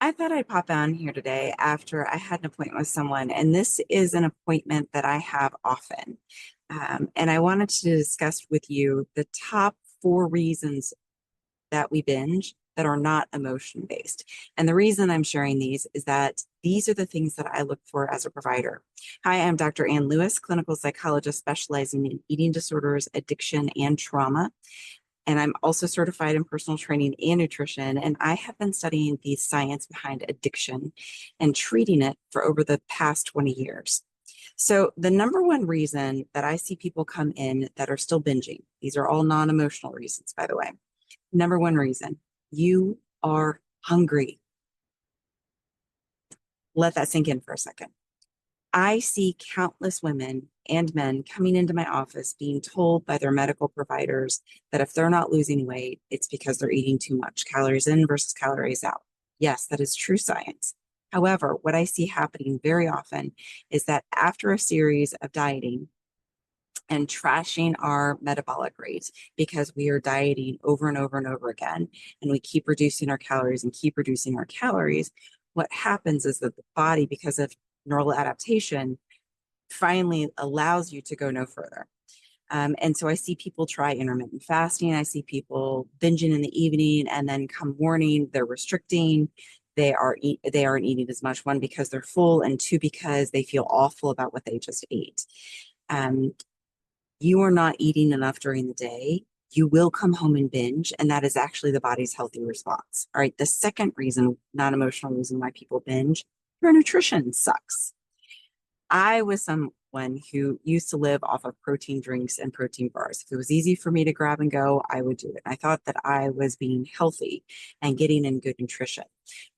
I thought I'd pop on here today after I had an appointment with someone, and this is an appointment that I have often. And I wanted to discuss with you the top four reasons that we binge that are not emotion based. And the reason I'm sharing these is that these are the things that I look for as a provider. Hi, I'm Dr. Ann Lewis, clinical psychologist specializing in eating disorders, addiction, and trauma. And I'm also certified in personal training and nutrition. And I have been studying the science behind addiction and treating it for over the past 20 years. So, the number one reason that I see people come in that are still binging, these are all non emotional reasons, by the way. Number one reason, you are hungry. Let that sink in for a second. I see countless women and men coming into my office being told by their medical providers that if they're not losing weight, it's because they're eating too much, calories in versus calories out. Yes, that is true science. However, what I see happening very often is that after a series of dieting and trashing our metabolic rate because we are dieting over and over and over again, and we keep reducing our calories and keep reducing our calories, what happens is that the body, because of neural adaptation, finally allows you to go no further. And so I see people try intermittent fasting. I see people binging in the evening, and then come morning, they're restricting. They aren't eating as much, one, because they're full, and two, because they feel awful about what they just ate. Um, you are not eating enough during the day. You will come home and binge, and that is actually the body's healthy response. All right. The second reason, non emotional reason why people binge, your nutrition sucks. I was someone who used to live off of protein drinks and protein bars. If it was easy for me to grab and go, I would do it. I thought that I was being healthy and getting in good nutrition.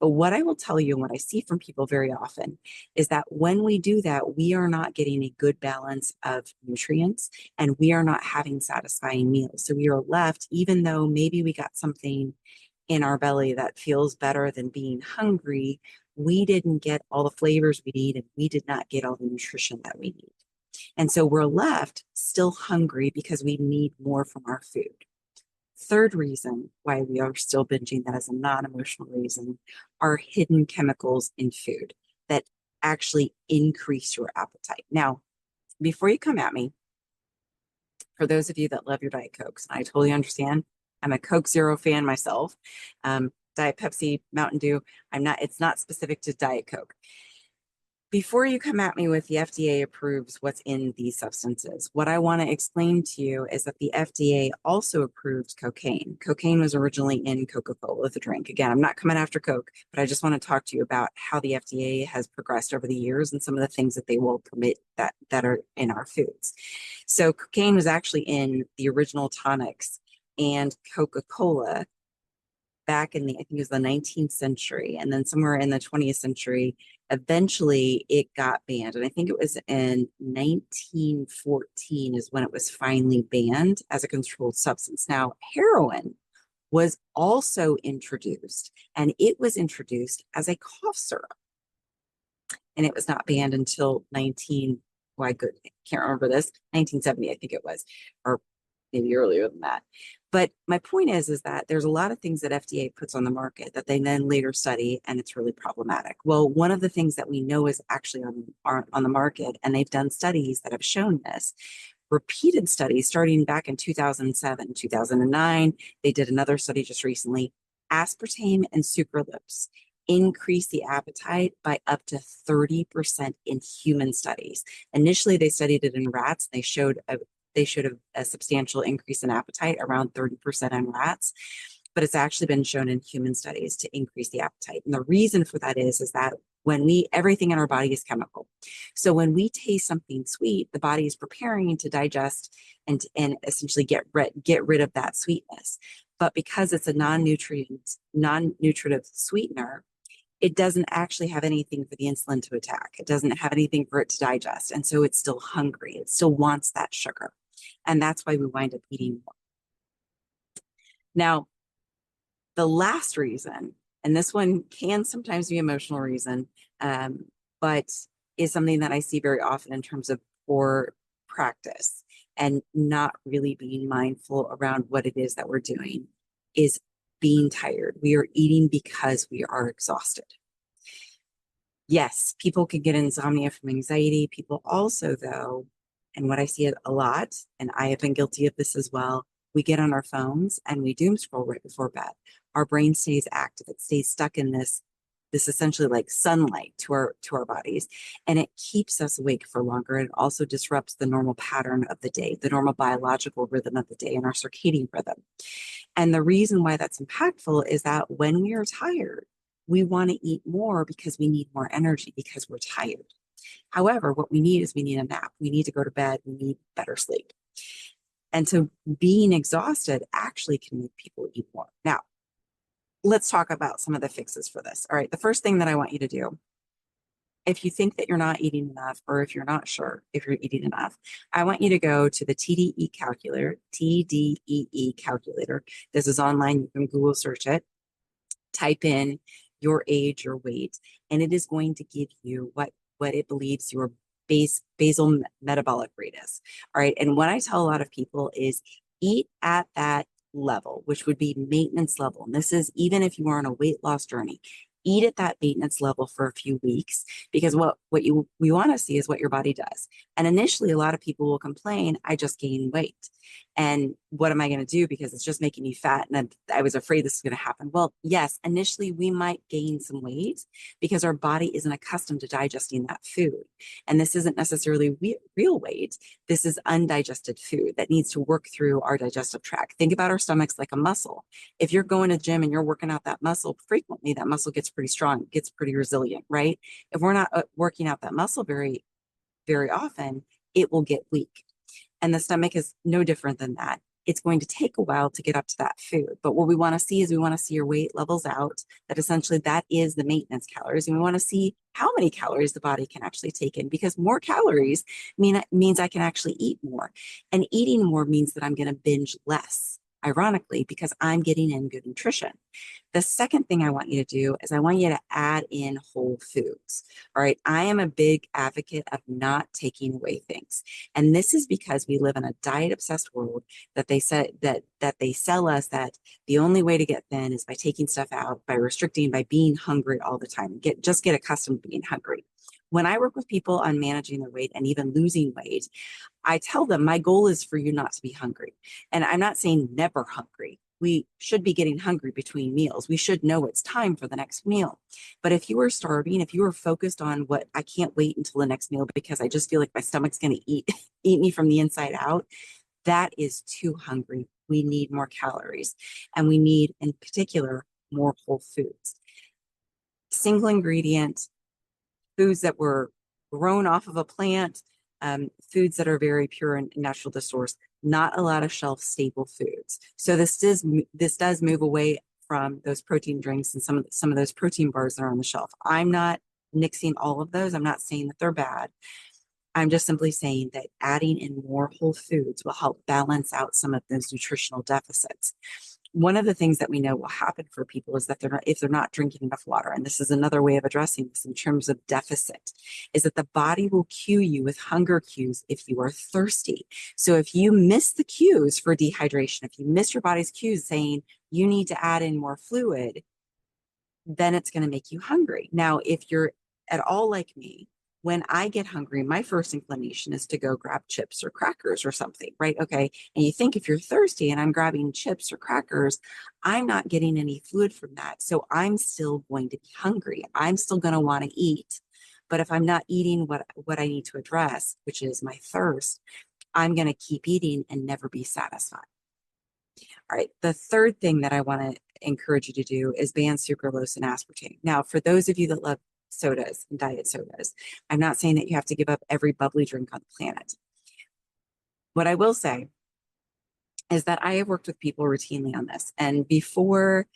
But what I will tell you and what I see from people very often is that when we do that, we are not getting a good balance of nutrients and we are not having satisfying meals. So we are left, even though maybe we got something in our belly that feels better than being hungry, we didn't get all the flavors we need and we did not get all the nutrition that we need. And so we're left still hungry because we need more from our food. Third reason why we are still binging, that is a non emotional reason, are hidden chemicals in food that actually increase your appetite. Now, before you come at me, for those of you that love your Diet Cokes, and I totally understand. I'm a Coke Zero fan myself. Diet Pepsi, Mountain Dew, it's not specific to Diet Coke. Before you come at me with the FDA approves what's in these substances, what I want to explain to you is that the FDA also approved cocaine. Cocaine was originally in Coca-Cola, the drink. Again, I'm not coming after Coke, but I just want to talk to you about how the FDA has progressed over the years and some of the things that they will permit that are in our foods. So cocaine was actually in the original tonics and Coca-Cola back in I think it was the 19th century. And then somewhere in the 20th century, eventually it got banned. And I think it was in 1914 is when it was finally banned as a controlled substance. Now, heroin was also introduced, and it was introduced as a cough syrup. And it was not banned until 19, well, I can't remember this, 1970, I think it was, or maybe earlier than that. But my point is that there's a lot of things that FDA puts on the market that they then later study, and it's really problematic. Well, one of the things that we know is actually on the market, and they've done studies that have shown this, repeated studies starting back in 2007, 2009. They did another study just recently. Aspartame and sucralose increase the appetite by up to 30% in human studies. Initially, they studied it in rats. They showed a substantial increase in appetite, around 30% in rats, but it's actually been shown in human studies to increase the appetite. And the reason for that is that everything in our body is chemical. So when we taste something sweet, the body is preparing to digest and essentially get rid of that sweetness. But because it's a non-nutritive sweetener, it doesn't actually have anything for the insulin to attack. It doesn't have anything for it to digest. And so it's still hungry. It still wants that sugar. And that's why we wind up eating more. Now, the last reason, and this one can sometimes be emotional reason, but is something that I see very often in terms of poor practice and not really being mindful around what it is that we're doing, is being tired. We are eating because we are exhausted. Yes, people can get insomnia from anxiety. People also, though, and what I see it a lot, and I have been guilty of this as well, we get on our phones and we doom scroll right before bed. Our brain stays active. It stays stuck in this essentially like sunlight to our bodies, and it keeps us awake for longer. It also disrupts the normal pattern of the day, the normal biological rhythm of the day, and our circadian rhythm. And the reason why that's impactful is that when we are tired, we want to eat more because we need more energy because we're tired. However, what we need a nap. We need to go to bed. We need better sleep. And so being exhausted actually can make people eat more. Now, let's talk about some of the fixes for this. All right. The first thing that I want you to do, if you think that you're not eating enough, or if you're not sure if you're eating enough, I want you to go to the TDE calculator, TDEE calculator. This is online. You can Google search it, type in your age, your weight, and it is going to give you what it believes your basal metabolic rate is. All right. And what I tell a lot of people is eat at that level, which would be maintenance level. And this is even if you are on a weight loss journey, eat at that maintenance level for a few weeks, because we want to see is what your body does. And initially, a lot of people will complain, I just gained weight. And what am I going to do? Because it's just making me fat. And I was afraid this was going to happen. Well, yes, initially we might gain some weight because our body isn't accustomed to digesting that food. And this isn't necessarily real weight. This is undigested food that needs to work through our digestive tract. Think about our stomachs like a muscle. If you're going to the gym and you're working out that muscle frequently, that muscle gets pretty strong, gets pretty resilient, right? If we're not working out that muscle very, very often, it will get weak. And the stomach is no different than that. It's going to take a while to get up to that food. But what we want to see is we want to see your weight levels out, that essentially that is the maintenance calories. And we want to see how many calories the body can actually take in, because more calories means I can actually eat more. And eating more means that I'm going to binge less, ironically, because I'm getting in good nutrition. The second thing I want you to do is I want you to add in whole foods. All right. I am a big advocate of not taking away things. And this is because we live in a diet obsessed world that they said that they sell us that the only way to get thin is by taking stuff out, by restricting, by being hungry all the time. Just get accustomed to being hungry. When I work with people on managing their weight and even losing weight, I tell them my goal is for you not to be hungry. And I'm not saying never hungry. We should be getting hungry between meals. We should know it's time for the next meal. But if you are starving, if you are focused on what I can't wait until the next meal because I just feel like my stomach's going to eat me from the inside out, that is too hungry. We need more calories, and we need, in particular, more whole foods. Single ingredient foods that were grown off of a plant, foods that are very pure and natural to source, not a lot of shelf stable foods. So this does move away from those protein drinks and some of those protein bars that are on the shelf. I'm not nixing all of those. I'm not saying that they're bad. I'm just simply saying that adding in more whole foods will help balance out some of those nutritional deficits. One of the things that we know will happen for people is that if they're not drinking enough water, and this is another way of addressing this in terms of deficit, is that the body will cue you with hunger cues if you are thirsty. So if you miss the cues for dehydration, if you miss your body's cues saying you need to add in more fluid, then it's going to make you hungry. Now, if you're at all like me, when I get hungry, my first inclination is to go grab chips or crackers or something, right? Okay. And you think if you're thirsty and I'm grabbing chips or crackers, I'm not getting any fluid from that. So I'm still going to be hungry. I'm still going to want to eat. But if I'm not eating what I need to address, which is my thirst, I'm going to keep eating and never be satisfied. All right. The third thing that I want to encourage you to do is ban sucralose and aspartame. Now, for those of you that love sodas and diet sodas, I'm not saying that you have to give up every bubbly drink on the planet. What I will say is that I have worked with people routinely on this, and before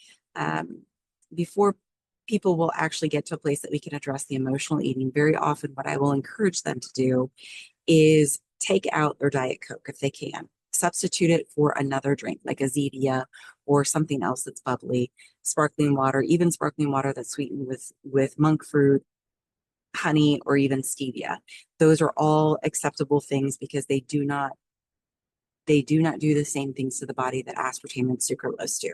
people will actually get to a place that we can address the emotional eating, very often what I will encourage them to do is take out their Diet Coke if they can. Substitute it for another drink like a Zedia or something else that's bubbly, sparkling water, even sparkling water that's sweetened with monk fruit, honey, or even stevia. Those are all acceptable things because they do not they do not do the same things to the body that aspartame and sucralose do.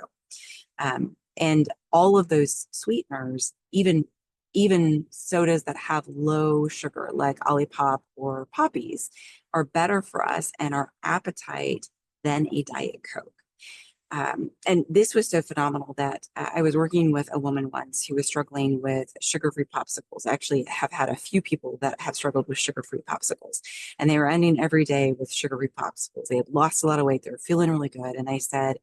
And all of those sweeteners, even sodas that have low sugar, like Olipop or Poppies, are better for us and our appetite than a Diet Coke. And this was so phenomenal that I was working with a woman once who was struggling with sugar-free popsicles. I actually have had a few people that have struggled with sugar-free popsicles, and they were ending every day with sugar-free popsicles. They had lost a lot of weight. They were feeling really good. And I said,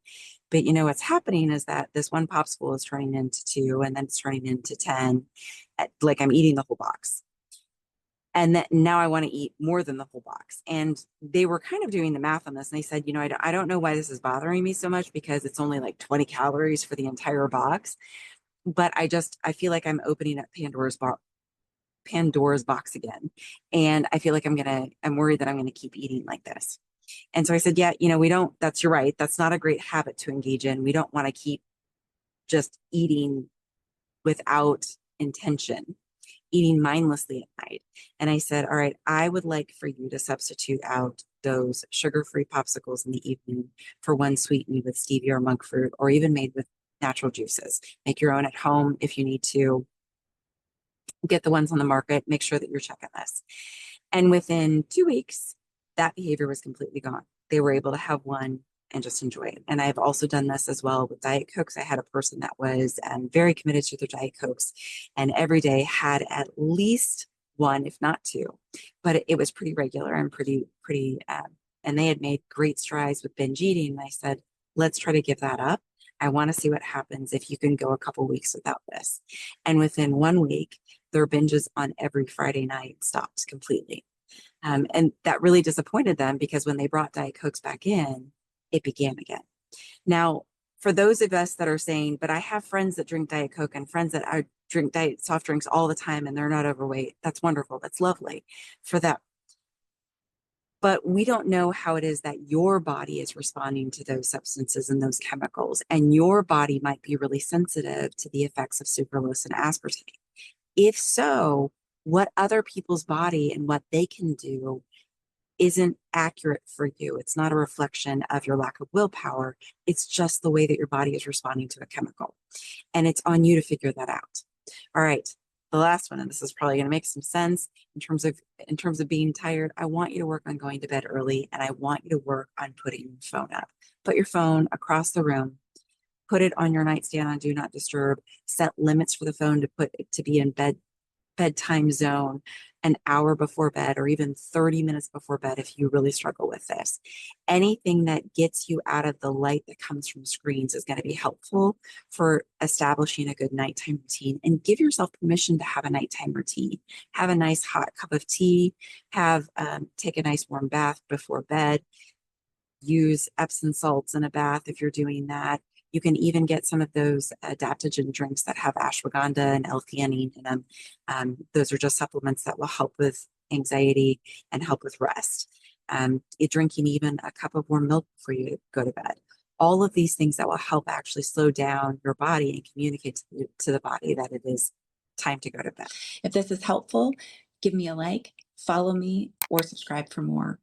but you know, what's happening is that this one popsicle is turning into 2, and then it's turning into 10. Like I'm eating the whole box. And that now I want to eat more than the whole box. And they were kind of doing the math on this. And they said, you know, I don't know why this is bothering me so much, because it's only like 20 calories for the entire box. But I feel like I'm opening up Pandora's box again. And I feel like I'm worried that I'm going to keep eating like this. And so I said, yeah, you know, you're right. That's not a great habit to engage in. We don't want to keep just eating without intention, eating mindlessly at night. And I said, all right, I would like for you to substitute out those sugar-free popsicles in the evening for one sweetened with stevia or monk fruit, or even made with natural juices. Make your own at home if you need to. Get the ones on the market. Make sure that you're checking this. And within 2 weeks, that behavior was completely gone. They were able to have one and just enjoy it. And I've also done this as well with Diet Cokes. I had a person that was very committed to their Diet Cokes, and every day had at least one, if not two, but it was pretty regular and pretty, and they had made great strides with binge eating. And I said, let's try to give that up. I want to see what happens if you can go a couple weeks without this. And within 1 week, their binges on every Friday night stopped completely. And that really disappointed them, because when they brought Diet Cokes back in, it began again. Now, for those of us that are saying, but I have friends that drink Diet Coke and friends that drink diet soft drinks all the time and they're not overweight. That's wonderful. That's lovely for them. But we don't know how it is that your body is responding to those substances and those chemicals. And your body might be really sensitive to the effects of sucralose and aspartame. If so, what other people's body and what they can do isn't accurate for you. It's not a reflection of your lack of willpower. It's just the way that your body is responding to a chemical. And it's on you to figure that out. All right. The last one, and this is probably going to make some sense in terms of being tired. I want you to work on going to bed early, and I want you to work on putting your phone up. Put your phone across the room. Put it on your nightstand on do not disturb. Set limits for the phone to put it to be in bedtime zone an hour before bed, or even 30 minutes before bed if you really struggle with this. Anything that gets you out of the light that comes from screens is going to be helpful for establishing a good nighttime routine. And give yourself permission to have a nighttime routine. Have a nice hot cup of tea. Take a nice warm bath before bed. Use Epsom salts in a bath if you're doing that. You can even get some of those adaptogen drinks that have ashwagandha and L-theanine in them. Those are just supplements that will help with anxiety and help with rest. Drinking even a cup of warm milk before you go to bed. All of these things that will help actually slow down your body and communicate to the body that it is time to go to bed. If this is helpful, give me a like, follow me, or subscribe for more.